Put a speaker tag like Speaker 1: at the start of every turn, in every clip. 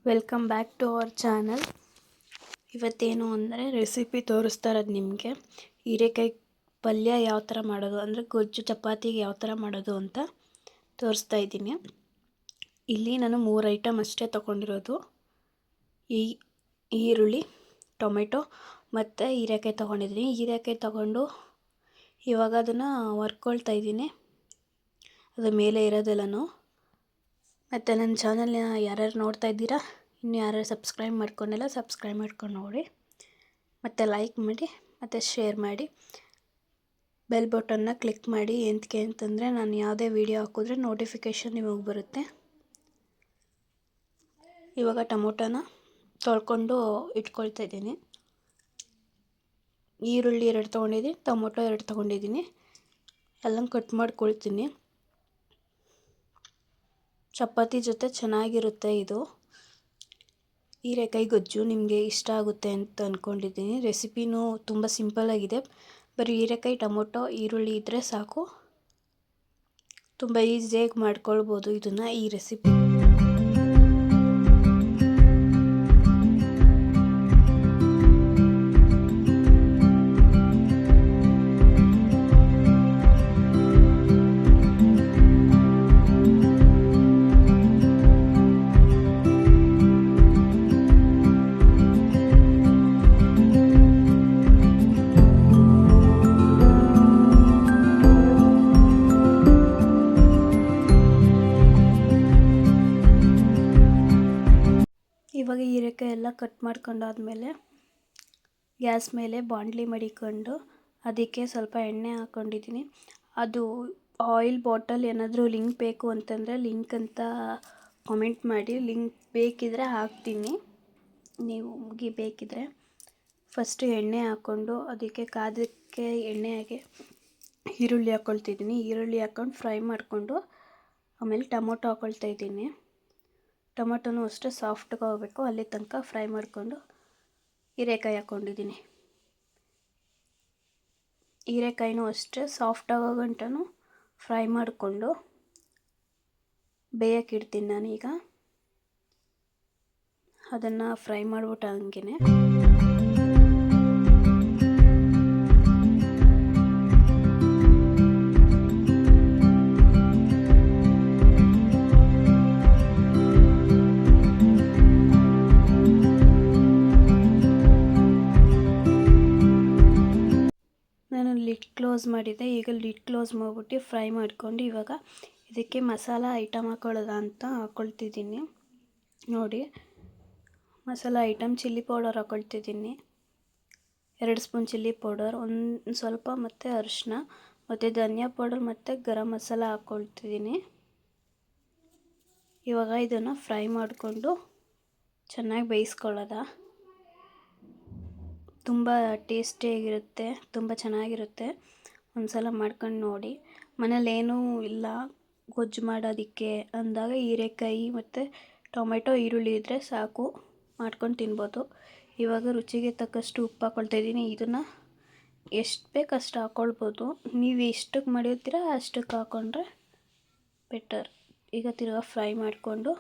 Speaker 1: Welcome back to our channel. ಇವತ್ತೇನು ಅಂದರೆ recipe ತೋರಿಸ್ತಾ ಇರೋದು ನಿಮಗೆ ಹೀರೆಕಾಯಿ ಪಲ್ಯ ಯಾವ ಥರ ಮಾಡೋದು ಅಂದರೆ ಗೊಜ್ಜು ಚಪಾತಿಗೆ ಯಾವ ಥರ ಮಾಡೋದು ಅಂತ ತೋರಿಸ್ತಾ ಇದ್ದೀನಿ. ಇಲ್ಲಿ ನಾನು 3 ಐಟಮ್ ಅಷ್ಟೇ ತೊಗೊಂಡಿರೋದು. ಈರುಳ್ಳಿ, ಟೊಮೆಟೊ ಮತ್ತು ಹೀರೆಕಾಯಿ ತೊಗೊಂಡಿದ್ದೀನಿ. ಹೀರೆಕಾಯಿ ತೊಗೊಂಡು ಇವಾಗ ಅದನ್ನು ಹೊರ್ಕೊಳ್ತಾ ಇದ್ದೀನಿ, ಅದು ಮೇಲೆ ಇರೋದೆಲ್ಲನೂ. ಮತ್ತು ನನ್ನ ಚಾನಲ್ನ ಯಾರ್ಯಾರು ನೋಡ್ತಾ ಇದ್ದೀರಾ, ಇನ್ನು ಯಾರ್ಯಾರು ಸಬ್ಸ್ಕ್ರೈಬ್ ಮಾಡ್ಕೊಂಡಿಲ್ಲ ಸಬ್ಸ್ಕ್ರೈಬ್ ಮಾಡ್ಕೊಂಡು ನೋಡಿ, ಮತ್ತು ಲೈಕ್ ಮಾಡಿ ಮತ್ತು ಶೇರ್ ಮಾಡಿ, ಬೆಲ್ ಬಟನ್ನ ಕ್ಲಿಕ್ ಮಾಡಿ. ಎಂತಕ್ಕೆ ಅಂತಂದರೆ ನಾನು ಯಾವುದೇ ವಿಡಿಯೋ ಹಾಕಿದ್ರೆ ನೋಟಿಫಿಕೇಷನ್ ನಿಮಗೆ ಬರುತ್ತೆ. ಇವಾಗ ಟೊಮೊಟೊನ ತೊಳ್ಕೊಂಡು ಇಟ್ಕೊಳ್ತಾ ಇದ್ದೀನಿ. ಈರುಳ್ಳಿ 2 ತೊಗೊಂಡಿದ್ದೀನಿ, ಟೊಮೊಟೊ 2 ತೊಗೊಂಡಿದ್ದೀನಿ. ಎಲ್ಲ ಕಟ್ ಮಾಡ್ಕೊಳ್ತೀನಿ. ಚಪಾತಿ ಜೊತೆ ಚೆನ್ನಾಗಿರುತ್ತೆ ಇದು ಹೀರೆಕಾಯಿ ಗೊಜ್ಜು. ನಿಮಗೆ ಇಷ್ಟ ಆಗುತ್ತೆ ಅಂತ ಅಂದ್ಕೊಂಡಿದ್ದೀನಿ. ರೆಸಿಪಿನೂ ತುಂಬ ಸಿಂಪಲ್ಲಾಗಿದೆ. ಬರೀ ಹೀರೆಕಾಯಿ, ಟೊಮೊಟೊ, ಈರುಳ್ಳಿ ಇದ್ದರೆ ಸಾಕು. ತುಂಬ ಈಸಿಯಾಗಿ ಮಾಡ್ಕೊಳ್ಬೋದು ಇದನ್ನು, ಈ ರೆಸಿಪಿ. ಇವಾಗ ಹೀರೆಕಾಯಿ ಎಲ್ಲ ಕಟ್ ಮಾಡ್ಕೊಂಡಾದ್ಮೇಲೆ ಗ್ಯಾಸ್ ಮೇಲೆ ಬಾಣಲಿ ಮಡಿಕೊಂಡು ಅದಕ್ಕೆ ಸ್ವಲ್ಪ ಎಣ್ಣೆ ಹಾಕ್ಕೊಂಡಿದ್ದೀನಿ. ಅದು ಆಯಿಲ್ ಬಾಟಲ್ ಏನಾದರೂ ಲಿಂಕ್ ಬೇಕು ಅಂತಂದರೆ ಲಿಂಕ್ ಅಂತ ಕಾಮೆಂಟ್ ಮಾಡಿ. ಲಿಂಕ್ ಬೇಕಿದ್ರೆ ಹಾಕ್ತೀನಿ, ನೀವು ಬೇಕಿದ್ರೆ. ಫಸ್ಟು ಎಣ್ಣೆ ಹಾಕ್ಕೊಂಡು ಅದಕ್ಕೆ ಕಾದಕ್ಕೆ ಎಣ್ಣೆಗೆ ಈರುಳ್ಳಿ ಹಾಕ್ಕೊಳ್ತಿದ್ದೀನಿ. ಈರುಳ್ಳಿ ಹಾಕ್ಕೊಂಡು ಫ್ರೈ ಮಾಡಿಕೊಂಡು ಆಮೇಲೆ ಟೊಮೊಟೊ ಹಾಕ್ಕೊಳ್ತಾ ಇದ್ದೀನಿ. ಟೊಮೊಟೊನೂ ಅಷ್ಟೇ ಸಾಫ್ಟ್ಗೆ ಹೋಗಬೇಕು, ಅಲ್ಲಿ ತನಕ ಫ್ರೈ ಮಾಡಿಕೊಂಡು ಹೀರೆಕಾಯಿ ಹಾಕ್ಕೊಂಡಿದ್ದೀನಿ. ಹೀರೆಕಾಯಿನೂ ಅಷ್ಟೇ ಸಾಫ್ಟಾಗೋ ಗಂಟನೂ ಫ್ರೈ ಮಾಡಿಕೊಂಡು ಬೇಯಕ್ಕಿಡ್ತೀನಿ ನಾನೀಗ. ಅದನ್ನು ಫ್ರೈ ಮಾಡಿಬಿಟ್ಟು ಹಂಗೆ ಲಿಡ್ ಕ್ಲೋಸ್ ಮಾಡಿದೆ. ಈಗ ಲಿಡ್ ಕ್ಲೋಸ್ ಮಾಡಿಬಿಟ್ಟು ಫ್ರೈ ಮಾಡ್ಕೊಂಡು ಇವಾಗ ಇದಕ್ಕೆ ಮಸಾಲ ಐಟಮ್ ಹಾಕೊಳ್ಳೋದ ಅಂತ ಹಾಕ್ಕೊಳ್ತಿದ್ದೀನಿ. ನೋಡಿ, ಮಸಾಲ ಐಟಮ್ ಚಿಲ್ಲಿ ಪೌಡರ್ ಹಾಕ್ಕೊಳ್ತಿದ್ದೀನಿ. 2 ಸ್ಪೂನ್ ಚಿಲ್ಲಿ ಪೌಡರ್, ಒಂದು ಸ್ವಲ್ಪ ಮತ್ತು ಅರಿಶಿನ ಮತ್ತು ಧನಿಯಾ ಪೌಡರ್ ಮತ್ತು ಗರಂ ಮಸಾಲ ಹಾಕ್ಕೊಳ್ತಿದ್ದೀನಿ. ಇವಾಗ ಇದನ್ನು ಫ್ರೈ ಮಾಡಿಕೊಂಡು ಚೆನ್ನಾಗಿ ಬೇಯಿಸ್ಕೊಳ್ಳೋದ. ತುಂಬ ಟೇಸ್ಟಿಯಾಗಿರುತ್ತೆ, ತುಂಬ ಚೆನ್ನಾಗಿರುತ್ತೆ. ಒಂದು ಸಲ ಮಾಡ್ಕೊಂಡು ನೋಡಿ. ಮನೇಲಿ ಏನೂ ಇಲ್ಲ ಗೊಜ್ಜು ಮಾಡೋದಕ್ಕೆ ಅಂದಾಗ ಹೀರೆಕಾಯಿ ಮತ್ತು ಟೊಮೆಟೊ, ಈರುಳ್ಳಿ ಇದ್ದರೆ ಸಾಕು, ಮಾಡ್ಕೊಂಡು ತಿನ್ಬೋದು. ಇವಾಗ ರುಚಿಗೆ ತಕ್ಕಷ್ಟು ಉಪ್ಪು ಹಾಕ್ಕೊಳ್ತಾ ಇದ್ದೀನಿ. ಇದನ್ನು ಎಷ್ಟು ಬೇಕು ಅಷ್ಟು ಹಾಕ್ಕೊಳ್ಬೋದು. ನೀವು ಎಷ್ಟಕ್ಕೆ ಮಾಡಿರ್ತೀರ ಅಷ್ಟಕ್ಕೆ ಹಾಕ್ಕೊಂಡ್ರೆ ಬೆಟರ್. ಈಗ ತಿರ್ಗಾ ಫ್ರೈ ಮಾಡಿಕೊಂಡು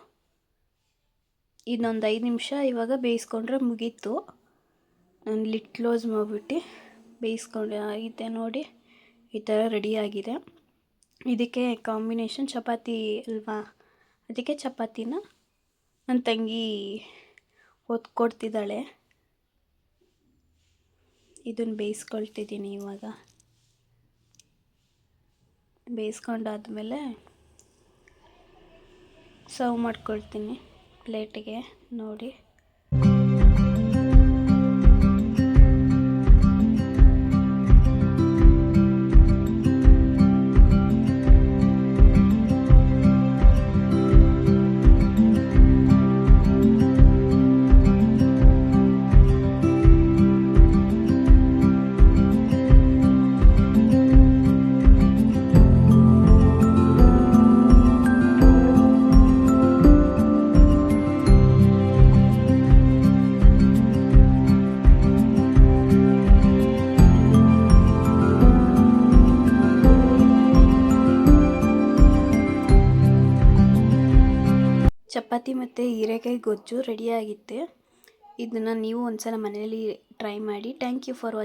Speaker 1: ಇನ್ನೊಂದು 5 ನಿಮಿಷ ಇವಾಗ ಬೇಯಿಸ್ಕೊಂಡ್ರೆ ಮುಗೀತು. ನಾನು ಲಿಡ್ ಕ್ಲೋಸ್ ಮಾಡಿಬಿಟ್ಟು ಬೇಯಿಸ್ಕೊಂಡು ಆಗಿದೆ ನೋಡಿ, ಈ ಥರ ರೆಡಿಯಾಗಿದೆ. ಇದಕ್ಕೆ ಕಾಂಬಿನೇಷನ್ ಚಪಾತಿ ಅಲ್ವಾ, ಅದಕ್ಕೆ ಚಪಾತಿನ ನನ್ನ ತಂಗಿ ಕೊಡ್ತಿದ್ದಾಳೆ. ಇದನ್ನು ಬೇಯಿಸ್ಕೊಳ್ತಿದ್ದೀನಿ. ಇವಾಗ ಬೇಯಿಸ್ಕೊಂಡಾದ್ಮೇಲೆ ಸರ್ವ್ ಮಾಡ್ಕೊಳ್ತೀನಿ ಪ್ಲೇಟಿಗೆ. ನೋಡಿ, ಚಪಾತಿ ಮತ್ತು ಹೀರೆಕಾಯಿ ಗೊಜ್ಜು ರೆಡಿಯಾಗಿತ್ತೆ. ಇದನ್ನು ನೀವು ಒಂದ್ಸಲ ಮನೆಯಲ್ಲಿ ಟ್ರೈ ಮಾಡಿ. Thank you for watching.